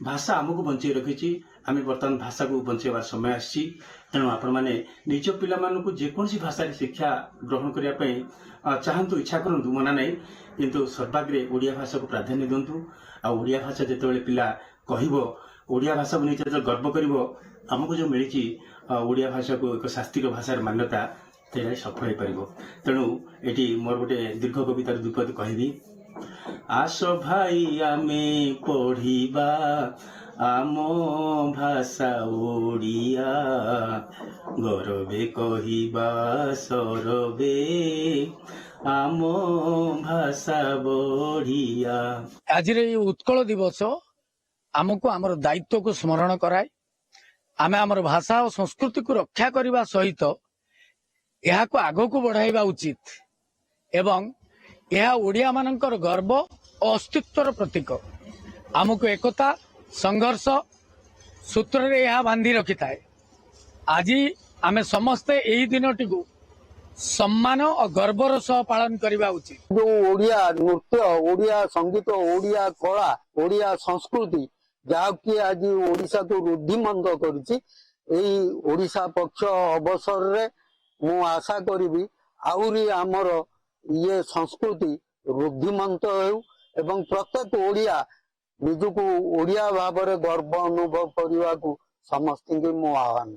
भाषा आमको बंचाई रखी आम बर्तमान भाषा को बंचाइबार समय आसी तेणु आपण मैंने निज पिलाମାନଙ୍କୁ जेकोसी भाषा शिक्षा ग्रहण करने चाहतु इच्छा करूँ मना ना किंतु सर्वाग्रे ओडिया भाषा को प्राधान्य दिंतु आड़िया भाषा जिते पिला ओडिया भाषा को नहीं गर्व कर आमको जो मिली ओडिया भाषा को एक शास्त्रीय भाषार मान्यता तेरा सफल हो पार तेणु ये मोर गोटे दीर्घ कवितार दुपद कहबी आस भाई आमे पढ़िबा आम भाषा ओडिया गौरवे कहिबा सरबे आम भाषा बढ़िया। आज उत्कल दिवस आमको आमर दायित्व को स्मरण कराए आमे आमर भाषा और संस्कृति को रक्षा करने सहित यह को आग को बढ़ाइबा उचित एवं यह ओडिया मानकर गर्व और अस्तित्वर प्रतीक आमको एकता संघर्ष सूत्र रे यह बांधी रखी थाए। आज आमे समस्ते यही दिनटी को सम्मान और गर्वर सह पालन करने उचित। जो ओडिया नृत्य ओडिया संगीत ओडिया कला ओडिया संस्कृति जहाँकि आज ओडिशा को रुद्धिमंत करुछि ओडिशा पक्ष अवसर रे मु आशा करी आउरी आमर ये संस्कृति रुद्धिमंत हो एवं प्रत्येक ओडिया निजको ओडिया भाव गर्व अनुभव करने को समस्त मु आह्वान